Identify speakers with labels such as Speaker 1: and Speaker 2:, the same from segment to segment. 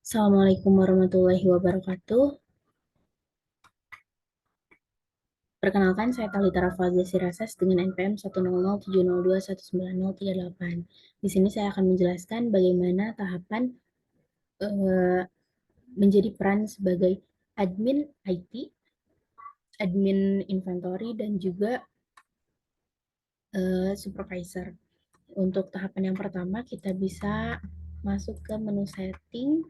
Speaker 1: Assalamualaikum warahmatullahi wabarakatuh. Perkenalkan, saya Talita Rafazia Sirasas dengan NPM 10070219038. Di sini saya akan menjelaskan bagaimana tahapan eh, menjadi peran sebagai admin IT, admin inventory, dan juga supervisor. Untuk tahapan yang pertama, kita bisa masuk ke menu setting,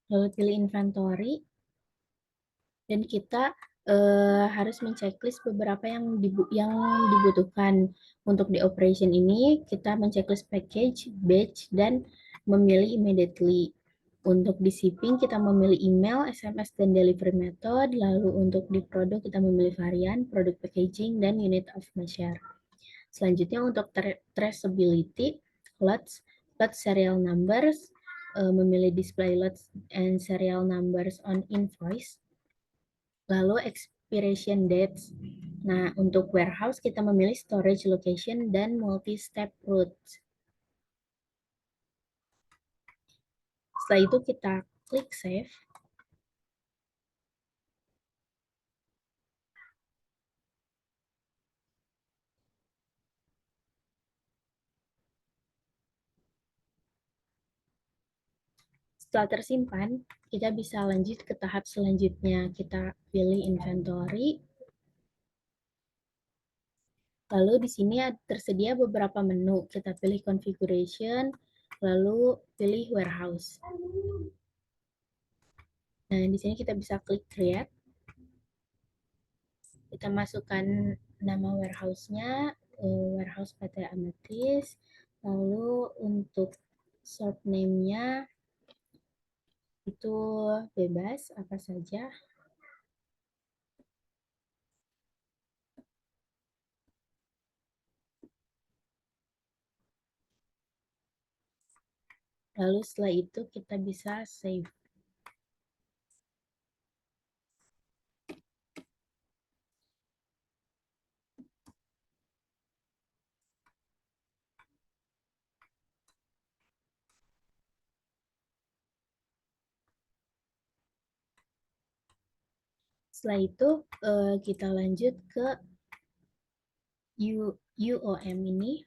Speaker 1: lalu pilih inventory, dan kita harus menceklis beberapa yang dibutuhkan. Untuk di operation ini, kita menceklis package, batch, dan memilih immediately. Untuk di shipping, kita memilih email, SMS, dan delivery method. Lalu untuk di produk, kita memilih varian, produk packaging, dan unit of measure. Selanjutnya untuk traceability, lots serial numbers, memilih display lots and serial numbers on invoice. Lalu expiration dates. Nah, untuk warehouse kita memilih storage location dan multi-step routes. Setelah itu kita klik save. Setelah tersimpan, kita bisa lanjut ke tahap selanjutnya. Kita pilih inventory. Lalu di sini tersedia beberapa menu. Kita pilih configuration, lalu pilih warehouse. Nah, di sini kita bisa klik create. Kita masukkan nama warehouse-nya, warehouse PT Amethyst. Lalu untuk short name-nya itu bebas, apa saja. Lalu setelah itu kita bisa save. Setelah itu kita lanjut ke UOM ini.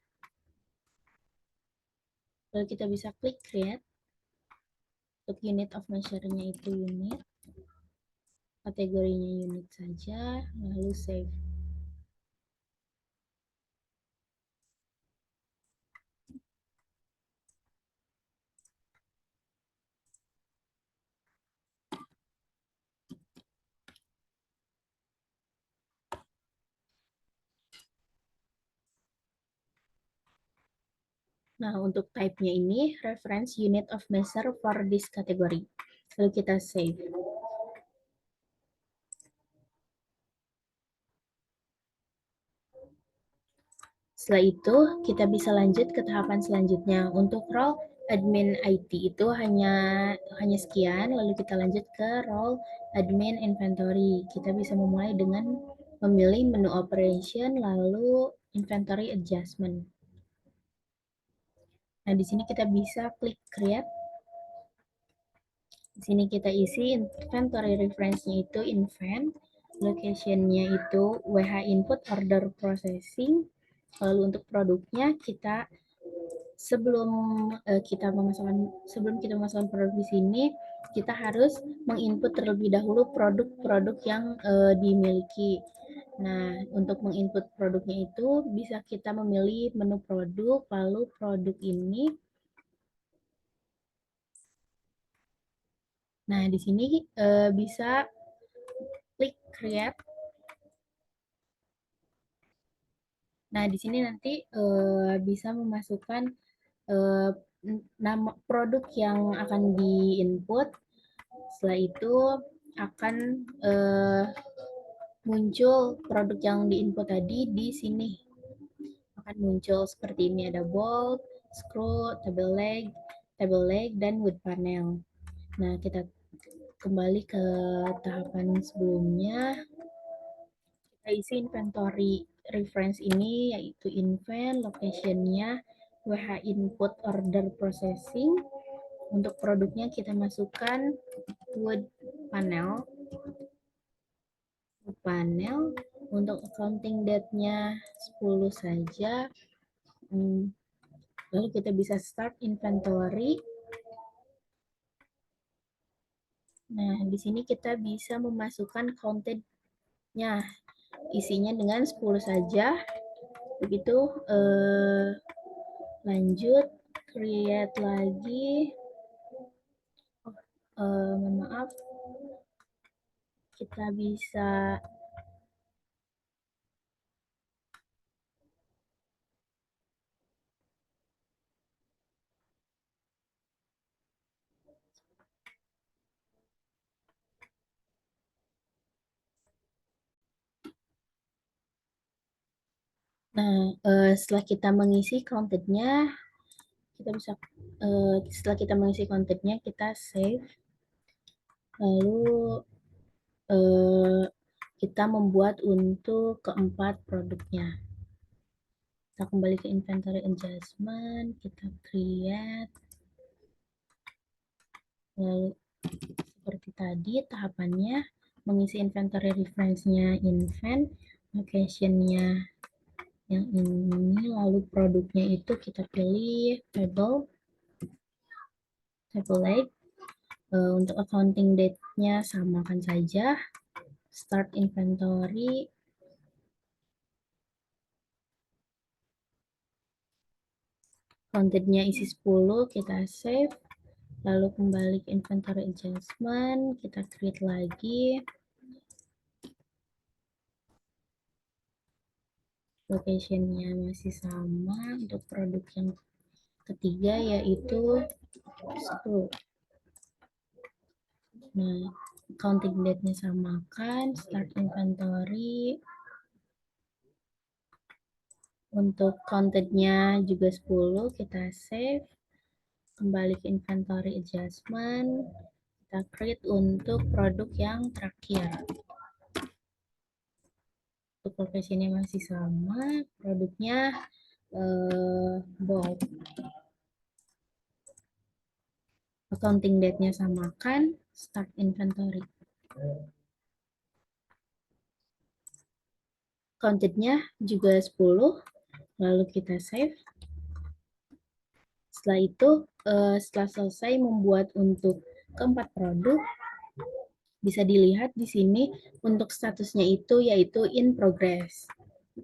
Speaker 1: Lalu kita bisa klik create. Untuk unit of measure-nya itu unit. Kategorinya unit saja, lalu save. Nah, untuk type-nya ini, reference unit of measure for this category. Lalu kita save. Setelah itu, kita bisa lanjut ke tahapan selanjutnya. Untuk role admin IT itu hanya sekian, lalu kita lanjut ke role admin inventory. Kita bisa memulai dengan memilih menu operation, lalu inventory adjustment. Nah, di sini kita bisa klik create. Di sini kita isi inventory reference-nya itu invent, location-nya itu WH input order processing. Lalu untuk produknya kita sebelum kita memasukkan produk di sini, kita harus menginput terlebih dahulu produk-produk yang dimiliki. Nah, untuk menginput produknya itu bisa kita memilih menu produk, lalu produk ini. Nah, di sini bisa klik create. Nah, di sini nanti bisa memasukkan uh, nama produk yang akan di-input. Setelah itu akan muncul produk yang di-input tadi di sini. Akan muncul seperti ini, ada bolt, screw, table leg, dan wood panel. Nah, kita kembali ke tahapan sebelumnya. Kita isi inventory reference ini, yaitu invent, location-nya, WH input order processing. Untuk produknya kita masukkan wood panel. Untuk accounting date-nya 10 saja. Lalu kita bisa start inventory. Nah, di sini kita bisa memasukkan counted-nya. Isinya dengan 10 saja. Begitu, lanjut, create lagi. Mohon maaf, kita bisa setelah kita mengisi counted-nya, setelah kita mengisi counted-nya, kita save. Lalu kita membuat untuk keempat produknya. Kita kembali ke inventory adjustment, kita create. Lalu seperti tadi tahapannya, mengisi inventory reference-nya invent, location-nya yang ini, lalu produknya itu kita pilih table lake. Untuk accounting date-nya samakan saja, start inventory, counted-nya isi 10, kita save, lalu kembali ke inventory adjustment, kita create lagi, location-nya masih sama. Untuk produk yang ketiga yaitu 10. Nah, counting date-nya samakan, start inventory. Untuk counted-nya juga 10, kita save. Kembali ke inventory adjustment, kita create untuk produk yang terakhir. Untuk location-nya masih sama, produknya bold. Accounting date-nya samakan, start inventory. Counted-nya juga 10, lalu kita save. Setelah itu, setelah selesai membuat untuk keempat produk, bisa dilihat di sini untuk statusnya itu yaitu in progress.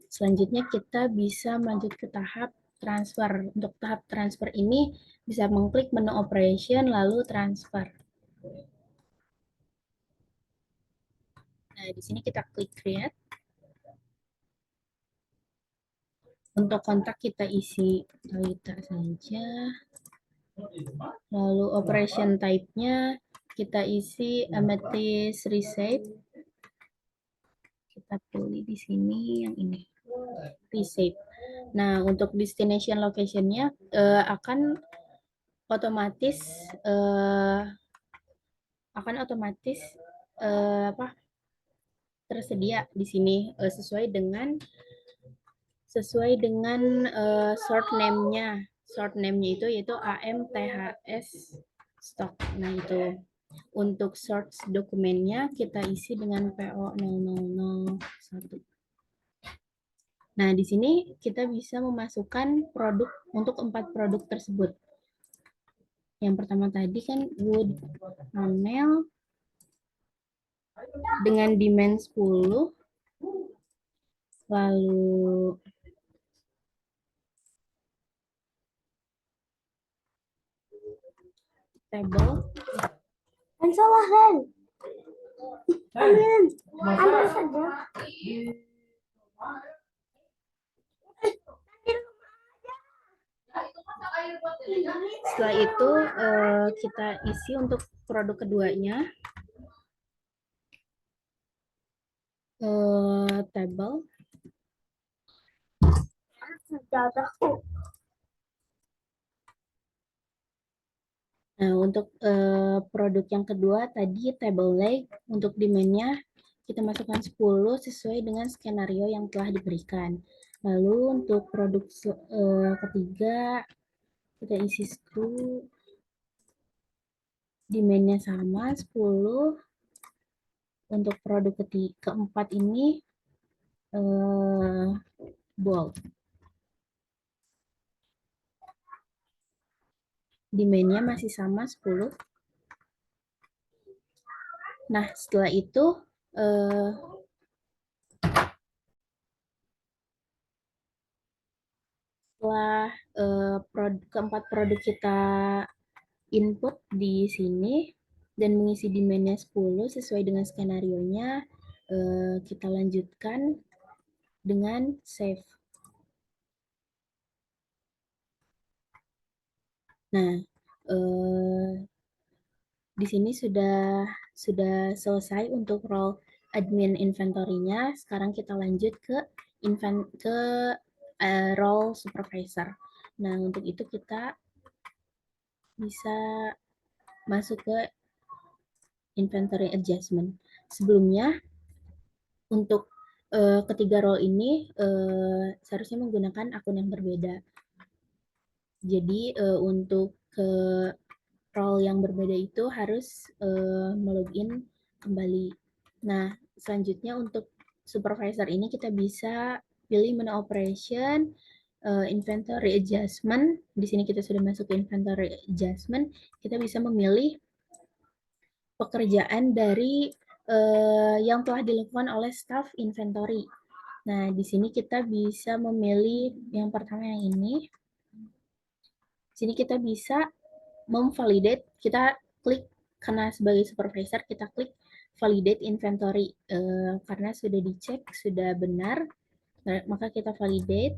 Speaker 1: Selanjutnya kita bisa lanjut ke tahap transfer. Untuk tahap transfer ini bisa mengklik menu operation lalu transfer. Nah, di sini kita klik create. Untuk kontak kita isi Talita saja. Lalu operation type-nya kita isi amethyst receipt. Kita pilih di sini yang ini, receipt. Nah, untuk destination location-nya akan otomatis tersedia di sini sesuai dengan short name-nya. Short name-nya itu yaitu AMTHS stock. Nah, itu untuk source dokumennya kita isi dengan PO 0001. Nah, di sini kita bisa memasukkan produk untuk 4 produk tersebut. Yang pertama tadi kan wood panel dengan demand 10, lalu table.
Speaker 2: Kan salah kan? Ambil saja.
Speaker 1: Setelah itu kita isi untuk produk keduanya. Table. Nah, untuk produk yang kedua tadi table leg, untuk demand-nya kita masukkan 10 sesuai dengan skenario yang telah diberikan. Lalu untuk produk ketiga, kita isi screw, demand-nya sama 10. Untuk produk keempat ini bolt. Demand-nya masih sama 10. Nah, setelah itu eh, setelah keempat produk kita input di sini dan mengisi demand-nya 10 sesuai dengan skenario-nya, kita lanjutkan dengan save. Nah, di sini sudah selesai untuk role admin inventory-nya. Sekarang kita lanjut ke role supervisor. Nah, untuk itu kita bisa masuk ke inventory adjustment. Sebelumnya, untuk ketiga role ini seharusnya menggunakan akun yang berbeda. Jadi untuk ke role yang berbeda itu harus melogin kembali. Nah, selanjutnya untuk supervisor ini kita bisa pilih menu operation, inventory adjustment. Di sini kita sudah masuk ke inventory adjustment. Kita bisa memilih pekerjaan dari yang telah dilakukan oleh staff inventory. Nah, di sini kita bisa memilih yang pertama yang ini. Di sini kita bisa memvalidate, kita klik karena sebagai supervisor kita klik validate inventory karena sudah dicek sudah benar, maka kita validate.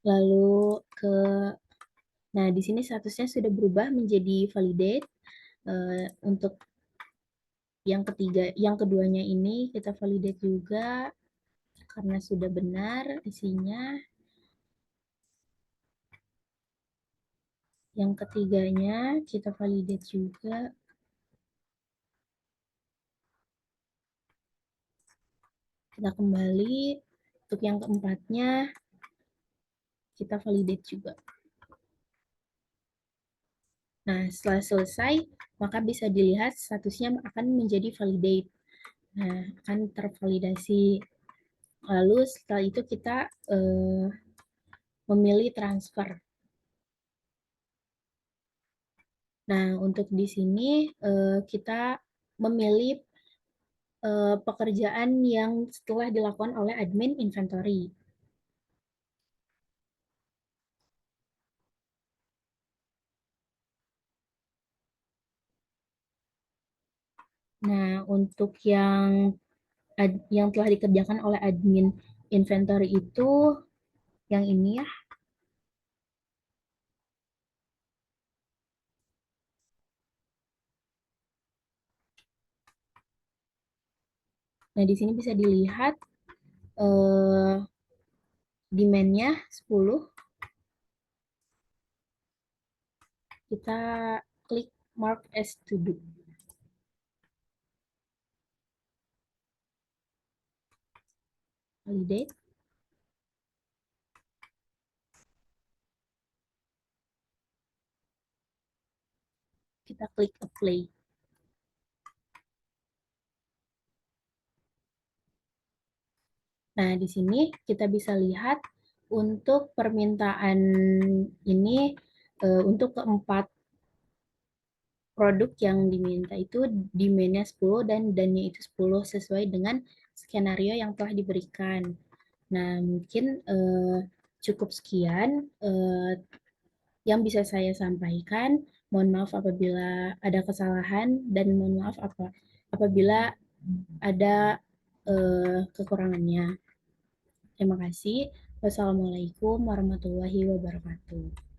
Speaker 1: Lalu nah di sini statusnya sudah berubah menjadi validate. Untuk yang keduanya ini kita validate juga karena sudah benar isinya. Yang ketiganya kita validate juga. Kita kembali. Untuk yang keempatnya kita validate juga. Nah, setelah selesai, maka bisa dilihat statusnya akan menjadi validate. Nah, akan tervalidasi. Lalu setelah itu kita memilih transfer. Nah, untuk di sini kita memilih pekerjaan yang setelah dilakukan oleh admin inventory. Nah, untuk yang telah dikerjakan oleh admin inventory itu yang ini ya. Nah, di sini bisa dilihat eh, demand-nya 10. Kita klik mark as to do. Validate. Kita klik apply. Nah, di sini kita bisa lihat untuk permintaan ini untuk keempat produk yang diminta itu demand-nya 10 dan dan-nya itu 10 sesuai dengan skenario yang telah diberikan. Nah, mungkin cukup sekian yang bisa saya sampaikan. Mohon maaf apabila ada kesalahan dan mohon maaf apabila ada kekurangannya. Terima kasih. Wassalamualaikum warahmatullahi wabarakatuh.